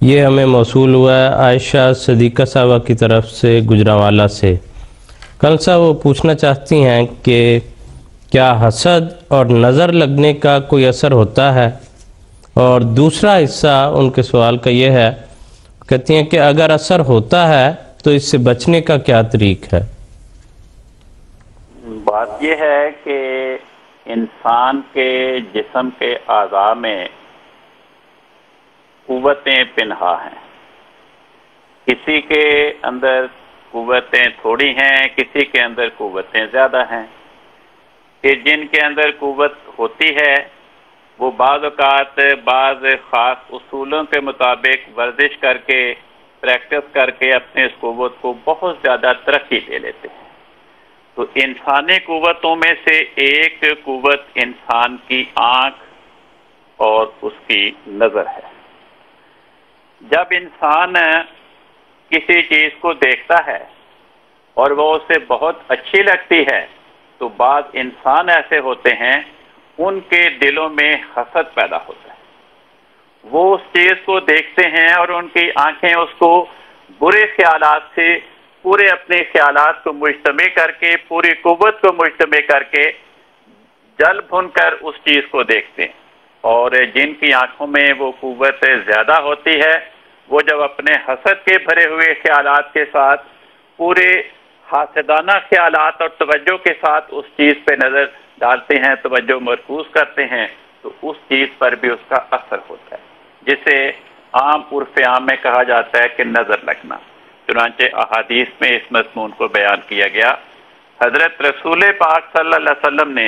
یہ ہمیں موصول ہوا ہے عائشہ صدیقہ صاحبہ کی طرف سے گجرانوالہ سے۔ کل صاحب وہ پوچھنا چاہتی ہیں کہ کیا حسد اور نظر لگنے کا کوئی اثر ہوتا ہے؟ اور دوسرا حصہ ان کے سوال کا یہ ہے، کہتی ہیں کہ اگر اثر ہوتا ہے تو اس سے بچنے کا کیا طریق ہے؟ بات یہ ہے کہ انسان کے جسم کے اعضاء میں قوتیں پنہا ہیں۔ کسی کے اندر قوتیں تھوڑی ہیں، کسی کے اندر قوتیں زیادہ ہیں، کہ جن کے اندر قوت ہوتی ہے وہ بعض اوقات بعض خاص اصولوں کے مطابق ورزش کر کے پریکٹس کر کے اپنے اس قوت کو بہت زیادہ ترقی دے لیتے ہیں۔ تو انسانی قوتوں میں سے ایک قوت انسان کی آنکھ اور اس کی نظر ہے۔ جب انسان کسی چیز کو دیکھتا ہے اور وہ اسے بہت اچھی لگتی ہے تو بعض انسان ایسے ہوتے ہیں ان کے دلوں میں حسد پیدا ہوتا ہے۔ وہ اس چیز کو دیکھتے ہیں اور ان کی آنکھیں اس کو برے خیالات سے پورے اپنے خیالات کو مجتمع کر کے پوری قوت کو مجتمع کر کے جل بھن کر اس چیز کو دیکھتے ہیں، اور جن کی آنکھوں میں وہ قوت زیادہ ہوتی ہے وہ جب اپنے حسد کے بھرے ہوئے خیالات کے ساتھ پورے حاسدانہ خیالات اور توجہ کے ساتھ اس چیز پہ نظر ڈالتے ہیں، توجہ مرکوز کرتے ہیں، تو اس چیز پر بھی اس کا اثر ہوتا ہے، جسے عام عرف عام میں کہا جاتا ہے کہ نظر لگنا۔ چنانچہ احادیث میں اس مضمون کو بیان کیا گیا۔ حضرت رسول پاک صلی اللہ علیہ وسلم نے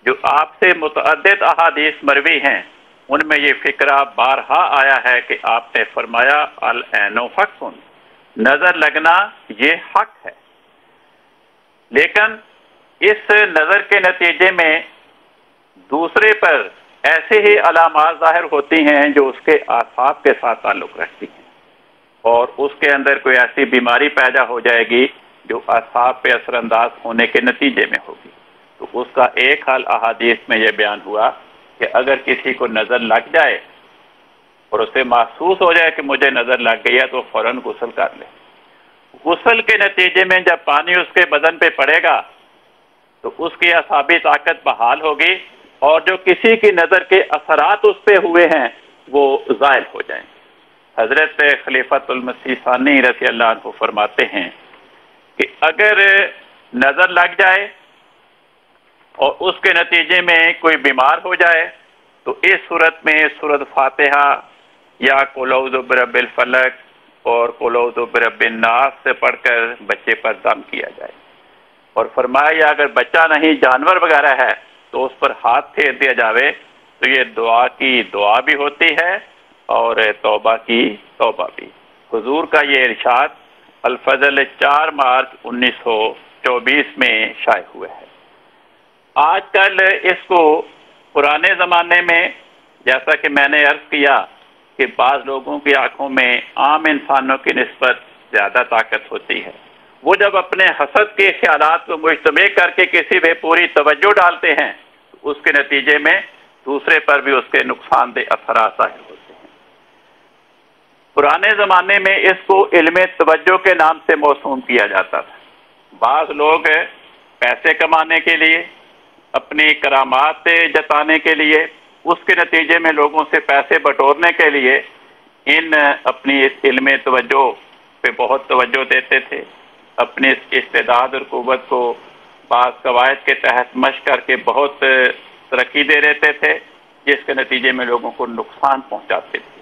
جو آپ سے متعدد احادیث مروی ہیں ان میں یہ فکرہ بارہا آیا ہے کہ آپ نے فرمایا العین حق، نظر لگنا یہ حق ہے، لیکن اس نظر کے نتیجے میں دوسرے پر ایسے ہی علامات ظاہر ہوتی ہیں جو اس کے اعصاب کے ساتھ تعلق رکھتی ہیں، اور اس کے اندر کوئی ایسی بیماری پیدا ہو جائے گی جو اعصاب پہ اثر انداز ہونے کے نتیجے میں ہوگی۔ تو اس کا ایک حال احادیث میں یہ بیان ہوا کہ اگر کسی کو نظر لگ جائے اور اسے محسوس ہو جائے کہ مجھے نظر لگ گئی ہے تو فوراً غسل کر لے۔ غسل کے نتیجے میں جب پانی اس کے بدن پہ پڑے گا تو اس کی اعصابی طاقت بحال ہوگی، اور جو کسی کی نظر کے اثرات اس پہ ہوئے ہیں وہ زائل ہو جائیں۔ حضرت خلیفۃ المسیح ثانی رضی اللہ عنہ فرماتے ہیں کہ اگر نظر لگ جائے اور اس کے نتیجے میں کوئی بیمار ہو جائے تو اس صورت میں سورۃ فاتحہ یا قل اعوذ برب الفلق اور قل اعوذ برب الناس سے پڑھ کر بچے پر دم کیا جائے، اور فرمایا اگر بچہ نہیں جانور وغیرہ ہے تو اس پر ہاتھ پھیر دیا جاوے تو یہ دعا کی دعا بھی ہوتی ہے اور توبہ کی توبہ بھی۔ حضور کا یہ ارشاد الفضل 4 مارچ 1924 میں شائع ہوئے ہے۔ آج کل اس کو پرانے زمانے میں جیسا کہ میں نے عرض کیا کہ بعض لوگوں کی آنکھوں میں عام انسانوں کی نسبت زیادہ طاقت ہوتی ہے، وہ جب اپنے حسد کے خیالات کو مجتمع کر کے کسی پہ پوری توجہ ڈالتے ہیں تو اس کے نتیجے میں دوسرے پر بھی اس کے نقصان دہ اثرات ظاہر ہوتے ہیں۔ پرانے زمانے میں اس کو علم توجہ کے نام سے موسوم کیا جاتا تھا۔ بعض لوگ پیسے کمانے کے لیے، اپنی کرامات جتانے کے لیے، اس کے نتیجے میں لوگوں سے پیسے بٹورنے کے لیے اپنی اس علم توجہ پہ بہت توجہ دیتے تھے، اپنی اس استعداد اور قوت کو بعض قواعد کے تحت مشق کر کے بہت ترقی دے دیتے تھے، جس کے نتیجے میں لوگوں کو نقصان پہنچاتے تھے۔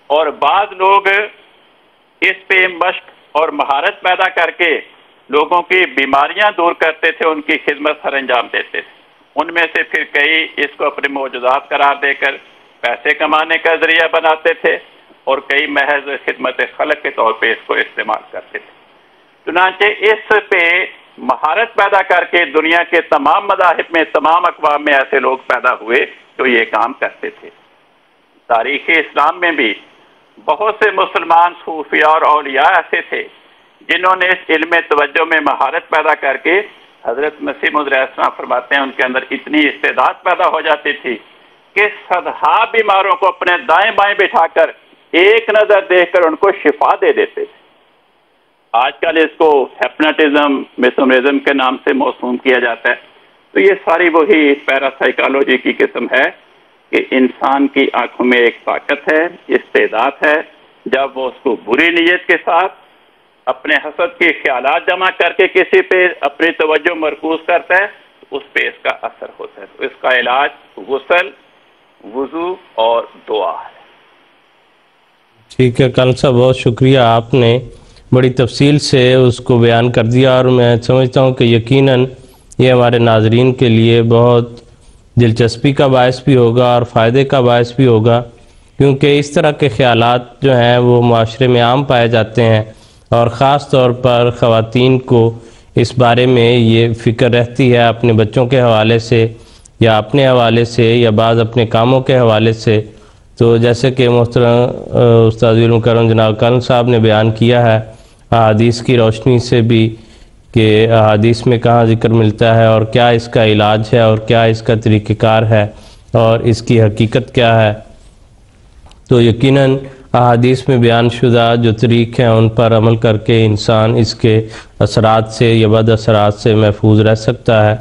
اور بعض لوگ اس پہ مشق اور مہارت پیدا کر کے لوگوں کی بیماریاں دور کرتے تھے، ان کی خدمت سر انجام دیتے تھے۔ ان میں سے پھر کئی اس کو اپنے معجزات قرار دے کر پیسے کمانے کا ذریعہ بناتے تھے، اور کئی محض خدمت خلق کے طور پہ اس کو استعمال کرتے تھے۔ چنانچہ اس پہ مہارت پیدا کر کے دنیا کے تمام مذاہب میں، تمام اقوام میں ایسے لوگ پیدا ہوئے جو یہ کام کرتے تھے۔ تاریخ اسلام میں بھی بہت سے مسلمان صوفیاء اور اولیاء ایسے تھے جنہوں نے اس علم توجہ میں مہارت پیدا کر کے، حضرت مسیح موعود علیہ السلام فرماتے ہیں ان کے اندر اتنی استعداد پیدا ہو جاتی تھی کہ صدہا بیماروں کو اپنے دائیں بائیں بٹھا کر ایک نظر دیکھ کر ان کو شفا دے دیتے تھے. آج کل اس کو ہیپناٹزم میسمرزم کے نام سے موسوم کیا جاتا ہے. تو یہ ساری وہی پیراسائیکالوجی کی قسم ہے کہ انسان کی آنکھوں میں ایک طاقت ہے، استعداد ہے. جب وہ اس کو بری نیت کے ساتھ اپنے حسد کے خیالات جمع کر کے کسی پہ اپنی توجہ مرکوز کرتا ہے تو اس پہ اس کا اثر ہوتا ہے. تو اس کا علاج غسل، وضو اور دعا ہے. ٹھیک ہے کل صاحب، بہت شکریہ، آپ نے بڑی تفصیل سے اس کو بیان کر دیا، اور میں سمجھتا ہوں کہ یقیناً یہ ہمارے ناظرین کے لیے بہت دلچسپی کا باعث بھی ہوگا اور فائدے کا باعث بھی ہوگا، کیونکہ اس طرح کے خیالات جو ہیں وہ معاشرے میں عام پائے جاتے ہیں، اور خاص طور پر خواتین کو اس بارے میں یہ فکر رہتی ہے اپنے بچوں کے حوالے سے یا اپنے حوالے سے یا بعض اپنے کاموں کے حوالے سے. تو جیسے کہ محترم استاد المکرم جناب کلن صاحب نے بیان کیا ہے احادیث کی روشنی سے بھی کہ احادیث میں کہاں ذکر ملتا ہے اور کیا اس کا علاج ہے اور کیا اس کا طریقہ کار ہے اور اس کی حقیقت کیا ہے، تو یقیناً احادیث میں بیان شدہ جو طریق ہیں ان پر عمل کر کے انسان اس کے اثرات سے یا بد اثرات سے محفوظ رہ سکتا ہے.